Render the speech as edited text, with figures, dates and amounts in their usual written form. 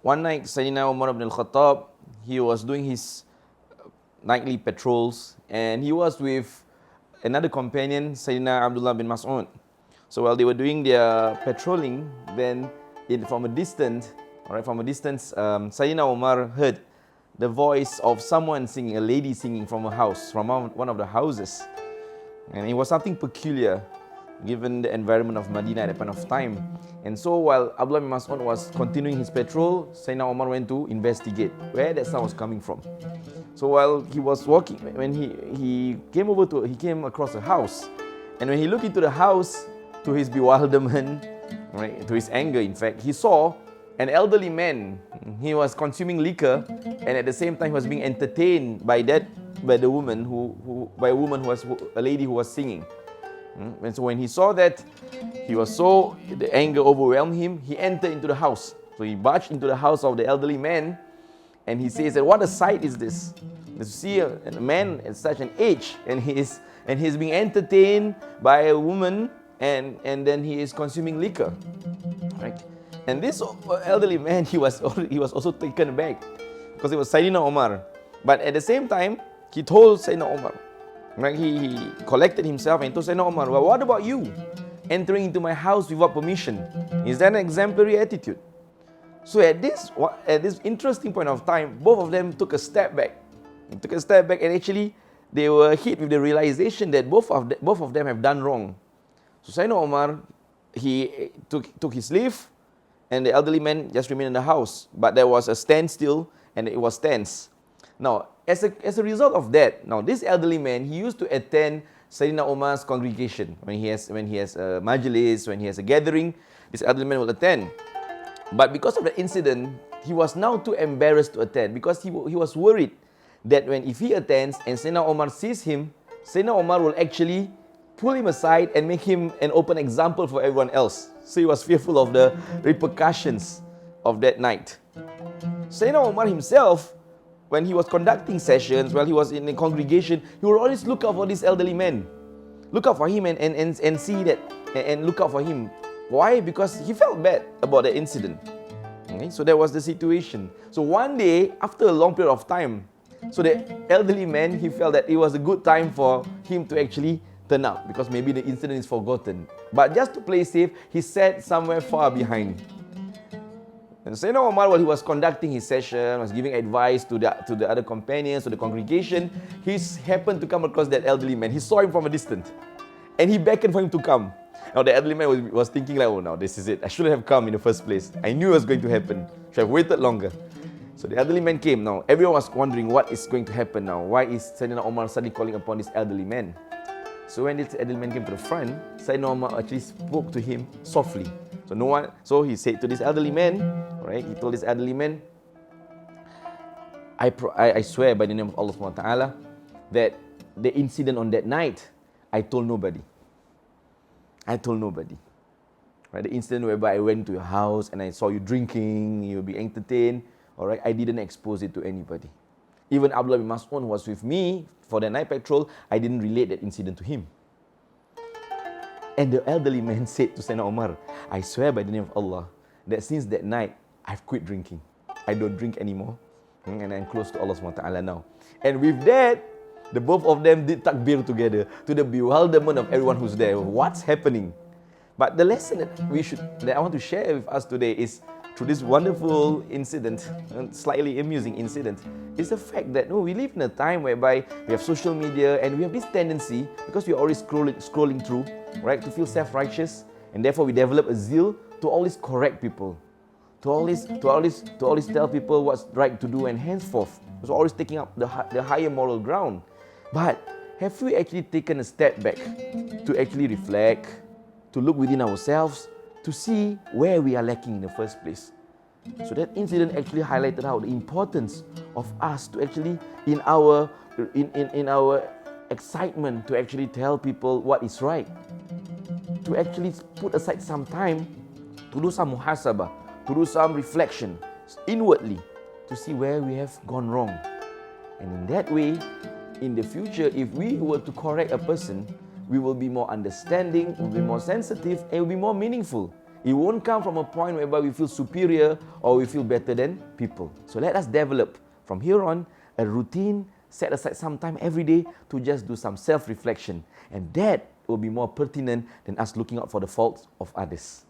One night, Saidina Umar ibn Khattab, he was doing his nightly patrols, and he was with another companion, Saidina Abdullah bin Mas'ud. So while they were doing their patrolling, then from a distance, Saidina Umar heard the voice of someone singing, a lady singing from a house, from one of the houses. And it was something peculiar, given the environment of Medina at that point of time. And so while Abdullah bin Mas'ud was continuing his patrol, Sayyidina Umar went to investigate where that sound was coming from. So while he was walking, when he came across a house. And when he looked into the house, to his bewilderment, right, to his anger in fact, he saw an elderly man. He was consuming liquor, and at the same time he was being entertained by a woman who was a lady who was singing. And so when he saw that, the anger overwhelmed him. He entered into the house. So he barged into the house of the elderly man, and he says that what a sight is this? To see a man at such an age, and he's being entertained by a woman, and then he is consuming liquor. Right? And this elderly man, he was also taken aback, because it was Saidina Umar. But at the same time, he told Saidina Umar, right? He collected himself and told Saidina Umar, well, what about you entering into my house without permission? Is that an exemplary attitude? So at this interesting point of time, both of them took a step back. And actually they were hit with the realization that both of them have done wrong. So Saidina Umar, he took his leave, and the elderly man just remained in the house. But there was a standstill, and it was tense. Now, as a result of that, now this elderly man, he used to attend Saidina Umar's congregation. When he has a majlis, when he has a gathering, this elderly man will attend. But because of the incident, he was now too embarrassed to attend, because he was worried that if he attends and Saidina Umar sees him, Saidina Umar will actually pull him aside and make him an open example for everyone else. So he was fearful of the repercussions of that night. Saidina Umar himself, when he was conducting sessions, while he was in the congregation, he would always look out for this elderly man. Look out for him and see that, and look out for him. Why? Because he felt bad about the incident. Okay? So that was the situation. So one day, after a long period of time, so the elderly man, he felt that it was a good time for him to actually turn up, because maybe the incident is forgotten. But just to play safe, he sat somewhere far behind. And Sayyidina Umar, while he was conducting his session, was giving advice to the other companions, to the congregation, he happened to come across that elderly man. He saw him from a distance, and he beckoned for him to come. Now the elderly man was thinking like, oh, now this is it. I shouldn't have come in the first place. I knew it was going to happen. Should have waited longer. So the elderly man came. Now everyone was wondering what is going to happen now. Why is Sayyidina Umar suddenly calling upon this elderly man? So when this elderly man came to the front, Sayyidina Umar actually spoke to him softly. So he said to this elderly man, right? He told this elderly man, I swear by the name of Allah subhanahu wa ta'ala that the incident on that night, I told nobody. Right? The incident whereby I went to your house and I saw you drinking, you were being entertained. All right, I didn't expose it to anybody. Even Abdullah bin Mas'ud was with me for the night patrol. I didn't relate that incident to him. And the elderly man said to Sayyidina Umar, I swear by the name of Allah that since that night, I've quit drinking. I don't drink anymore. And I'm close to Allah subhanahu wa ta'ala now. And with that, the both of them did takbir together, to the bewilderment of everyone who's there. What's happening? But the lesson that I want to share with us today is, through this wonderful incident, slightly amusing incident, is the fact that we live in a time whereby we have social media, and we have this tendency, because we are always scrolling through, right, to feel self-righteous, and therefore we develop a zeal to always correct people, to always tell people what's right to do, and henceforth, so always taking up the higher moral ground. But have we actually taken a step back to actually reflect, to look within ourselves, to see where we are lacking in the first place? So that incident actually highlighted how the importance of us to actually, in our excitement to actually tell people what is right, to actually put aside some time to do some muhasabah, to do some reflection inwardly, to see where we have gone wrong. And in that way, in the future, if we were to correct a person, we will be more understanding, we'll be more sensitive, and it will be more meaningful It won't come from a point whereby we feel superior or we feel better than people. So let us develop from here on a routine, set aside some time every day to just do some self-reflection. And that will be more pertinent than us looking out for the faults of others.